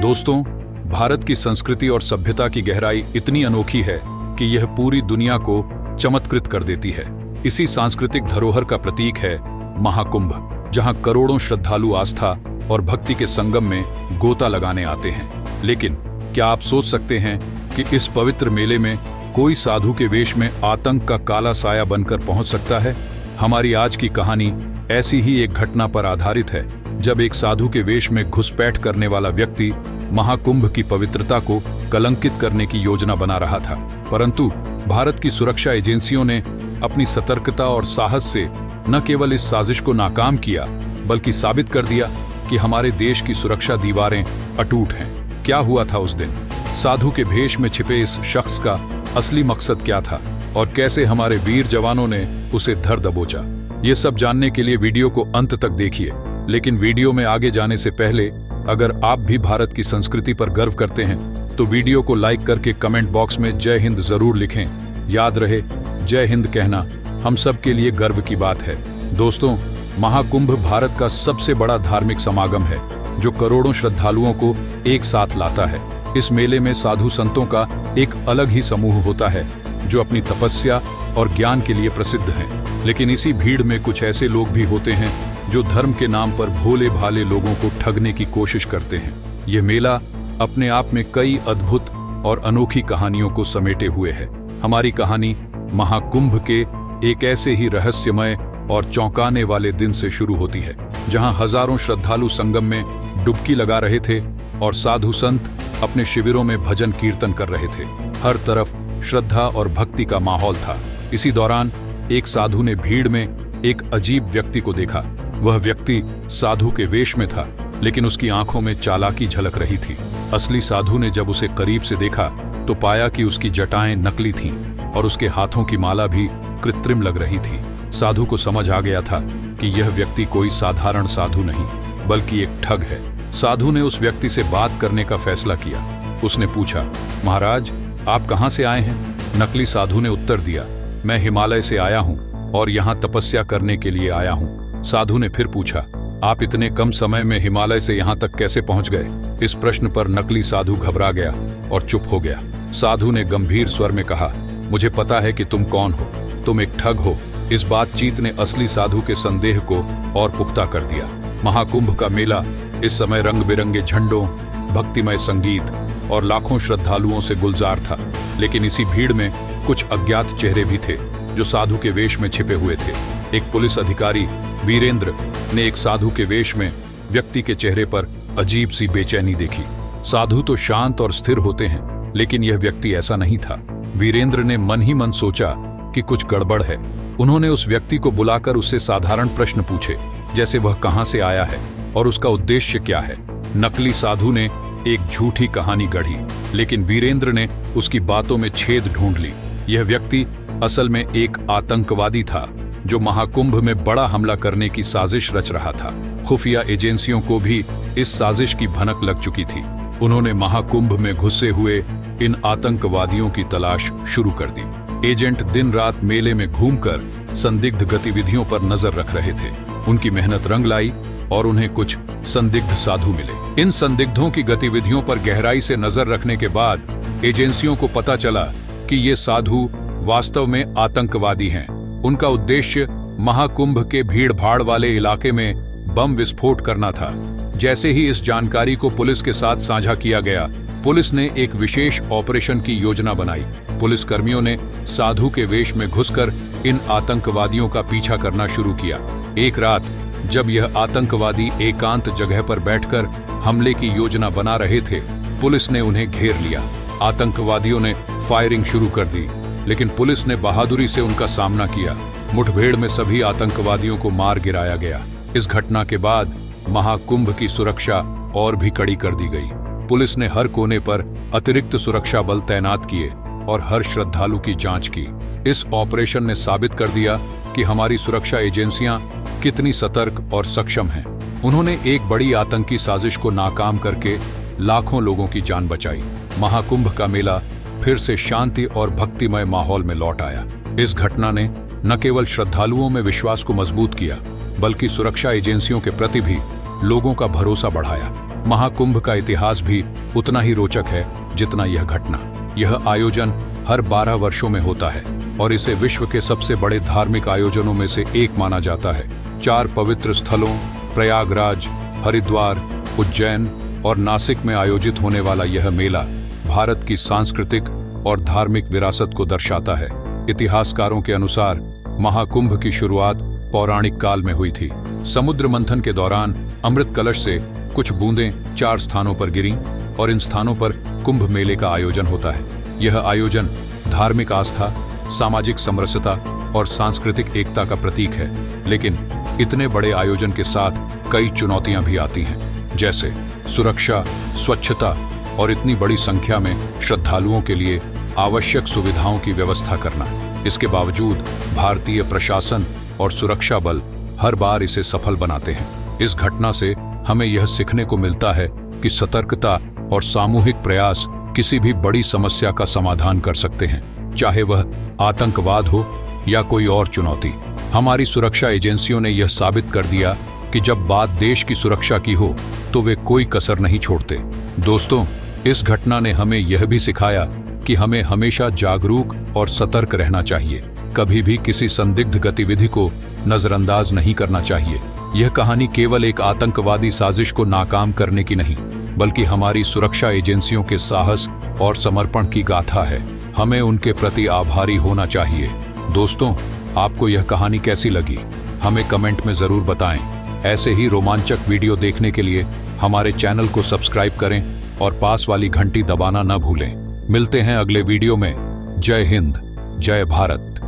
दोस्तों, भारत की संस्कृति और सभ्यता की गहराई इतनी अनोखी है कि यह पूरी दुनिया को चमत्कृत कर देती है। इसी सांस्कृतिक धरोहर का प्रतीक है महाकुंभ, जहां करोड़ों श्रद्धालु आस्था और भक्ति के संगम में गोता लगाने आते हैं। लेकिन क्या आप सोच सकते हैं कि इस पवित्र मेले में कोई साधु के वेश में आतंक का काला साया बनकर पहुंच सकता है? हमारी आज की कहानी ऐसी ही एक घटना पर आधारित है, जब एक साधु के वेश में घुसपैठ करने वाला व्यक्ति महाकुंभ की पवित्रता को कलंकित करने की योजना बना रहा था। परंतु भारत की सुरक्षा एजेंसियों ने अपनी सतर्कता और साहस से न केवल इस साजिश को नाकाम किया, बल्कि साबित कर दिया कि हमारे देश की सुरक्षा दीवारें अटूट हैं। क्या हुआ था उस दिन? साधु के भेष में छिपे इस शख्स का असली मकसद क्या था और कैसे हमारे वीर जवानों ने उसे धर दबोचा? ये सब जानने के लिए वीडियो को अंत तक देखिए। लेकिन वीडियो में आगे जाने से पहले अगर आप भी भारत की संस्कृति पर गर्व करते हैं तो वीडियो को लाइक करके कमेंट बॉक्स में जय हिंद जरूर लिखें। याद रहे, जय हिंद कहना हम सब के लिए गर्व की बात है। दोस्तों, महाकुंभ भारत का सबसे बड़ा धार्मिक समागम है जो करोड़ों श्रद्धालुओं को एक साथ लाता है। इस मेले में साधु संतों का एक अलग ही समूह होता है जो अपनी तपस्या और ज्ञान के लिए प्रसिद्ध हैं। लेकिन इसी भीड़ में कुछ ऐसे लोग भी होते हैं जो धर्म के नाम पर भोले भाले लोगों को ठगने की कोशिश करते हैं। यह मेला अपने आप में कई अद्भुत और अनोखी कहानियों को समेटे हुए है। हमारी कहानी महाकुंभ के एक ऐसे ही रहस्यमय और चौंकाने वाले दिन से शुरू होती है, जहां हजारों श्रद्धालु संगम में डुबकी लगा रहे थे और साधु संत अपने शिविरों में भजन कीर्तन कर रहे थे। हर तरफ श्रद्धा और भक्ति का माहौल था। इसी दौरान एक साधु ने भीड़ में एक अजीब व्यक्ति को देखा। वह व्यक्ति साधु के वेश में था, लेकिन उसकी आंखों में चालाकी झलक रही थी। असली साधु ने जब उसे करीब से देखा तो पाया कि उसकी जटाएं नकली थीं और उसके हाथों की माला भी कृत्रिम लग रही थी। साधु को समझ आ गया था कि यह व्यक्ति कोई साधारण साधु नहीं, बल्कि एक ठग है। साधु ने उस व्यक्ति से बात करने का फैसला किया। उसने पूछा, महाराज, आप कहाँ से आए हैं? नकली साधु ने उत्तर दिया, मैं हिमालय से आया हूँ और यहाँ तपस्या करने के लिए आया हूँ। साधु ने फिर पूछा, आप इतने कम समय में हिमालय से यहाँ तक कैसे पहुँच गए? इस प्रश्न पर नकली साधु घबरा गया और चुप हो गया। साधु ने गंभीर स्वर में कहा, मुझे पता है कि तुम कौन हो, तुम एक ठग हो। इस बातचीत ने असली साधु के संदेह को और पुख्ता कर दिया। महाकुंभ का मेला इस समय रंग बिरंगे झंडों, भक्तिमय संगीत और लाखों श्रद्धालुओं से गुलजार था। लेकिन इसी भीड़ में कुछ अज्ञात चेहरे भी थे जो साधु के वेश में छिपे हुए थे। एक पुलिस अधिकारी वीरेंद्र ने एक साधु के वेश में व्यक्ति के चेहरे पर अजीब सी बेचैनी देखी। साधु तो शांत और स्थिर होते हैं, लेकिन यह व्यक्ति ऐसा नहीं था। वीरेंद्र ने मन ही मन सोचा कि कुछ गड़बड़ है। उन्होंने उस व्यक्ति को बुलाकर उससे साधारण प्रश्न पूछे, जैसे वह कहां से आया है और उसका उद्देश्य क्या है। नकली साधु ने एक झूठी कहानी गढ़ी, लेकिन वीरेंद्र ने उसकी बातों में छेद ढूंढ ली। यह व्यक्ति असल में एक आतंकवादी था जो महाकुंभ में बड़ा हमला करने की साजिश रच रहा था। खुफिया एजेंसियों को भी इस साजिश की भनक लग चुकी थी। उन्होंने महाकुंभ में घुसे हुए इन आतंकवादियों की तलाश शुरू कर दी। एजेंट दिन रात मेले में घूमकर संदिग्ध गतिविधियों पर नजर रख रहे थे। उनकी मेहनत रंग लाई और उन्हें कुछ संदिग्ध साधु मिले। इन संदिग्धों की गतिविधियों पर गहराई से नजर रखने के बाद एजेंसियों को पता चला कि ये साधु वास्तव में आतंकवादी हैं। उनका उद्देश्य महाकुंभ के भीड़-भाड़ वाले इलाके में बम विस्फोट करना था। जैसे ही इस जानकारी को पुलिस के साथ साझा किया गया, पुलिस ने एक विशेष ऑपरेशन की योजना बनाई। पुलिसकर्मियों ने साधु के वेश में घुसकर इन आतंकवादियों का पीछा करना शुरू किया। एक रात जब यह आतंकवादी एकांत जगह पर बैठकर हमले की योजना बना रहे थे, पुलिस ने उन्हें घेर लिया। आतंकवादियों ने फायरिंग शुरू कर दी, लेकिन पुलिस ने बहादुरी से उनका सामना किया। मुठभेड़ में सभी आतंकवादियों को मार गिराया गया। इस घटना के बाद महाकुंभ की सुरक्षा और भी कड़ी कर दी गई। पुलिस ने हर कोने पर अतिरिक्त सुरक्षा बल तैनात किए और हर श्रद्धालु की जांच की। इस ऑपरेशन ने साबित कर दिया कि हमारी सुरक्षा एजेंसियां कितनी सतर्क और सक्षम हैं। उन्होंने एक बड़ी आतंकी साजिश को नाकाम करके लाखों लोगों की जान बचाई। महाकुंभ का मेला फिर से शांति और भक्तिमय माहौल में लौट आया। इस घटना ने न केवल श्रद्धालुओं में विश्वास को मजबूत किया, बल्कि सुरक्षा एजेंसियों के प्रति भी लोगों का भरोसा बढ़ाया। महाकुंभ का इतिहास भी उतना ही रोचक है जितना यह घटना। यह आयोजन हर 12 वर्षों में होता है और इसे विश्व के सबसे बड़े धार्मिक आयोजनों में से एक माना जाता है। 4 पवित्र स्थलों प्रयागराज, हरिद्वार, उज्जैन और नासिक में आयोजित होने वाला यह मेला भारत की सांस्कृतिक और धार्मिक विरासत को दर्शाता है। इतिहासकारों के अनुसार महाकुंभ की शुरुआत पौराणिक काल में हुई थी। समुद्र मंथन के दौरान अमृत कलश से कुछ बूंदें 4 स्थानों पर गिरीं और इन स्थानों पर कुंभ मेले का आयोजन होता है। यह आयोजन धार्मिक आस्था, सामाजिक समरसता और सांस्कृतिक एकता का प्रतीक है। लेकिन इतने बड़े आयोजन के साथ कई चुनौतियां भी आती हैं, जैसे सुरक्षा, स्वच्छता और इतनी बड़ी संख्या में श्रद्धालुओं के लिए आवश्यक सुविधाओं की व्यवस्था करना। इसके बावजूद भारतीय प्रशासन और सुरक्षा बल हर बार इसे सफल बनाते हैं। इस घटना से हमें यह सीखने को मिलता है कि सतर्कता और सामूहिक प्रयास किसी भी बड़ी समस्या का समाधान कर सकते हैं, चाहे वह आतंकवाद हो या कोई और चुनौती। हमारी सुरक्षा एजेंसियों ने यह साबित कर दिया कि जब बात देश की सुरक्षा की हो तो वे कोई कसर नहीं छोड़ते। दोस्तों, इस घटना ने हमें यह भी सिखाया कि हमें हमेशा जागरूक और सतर्क रहना चाहिए। कभी भी किसी संदिग्ध गतिविधि को नजरअंदाज नहीं करना चाहिए। यह कहानी केवल एक आतंकवादी साजिश को नाकाम करने की नहीं, बल्कि हमारी सुरक्षा एजेंसियों के साहस और समर्पण की गाथा है। हमें उनके प्रति आभारी होना चाहिए। दोस्तों, आपको यह कहानी कैसी लगी? हमें कमेंट में जरूर बताएं। ऐसे ही रोमांचक वीडियो देखने के लिए हमारे चैनल को सब्सक्राइब करें और पास वाली घंटी दबाना न भूलें। मिलते हैं अगले वीडियो में। जय हिंद, जय भारत।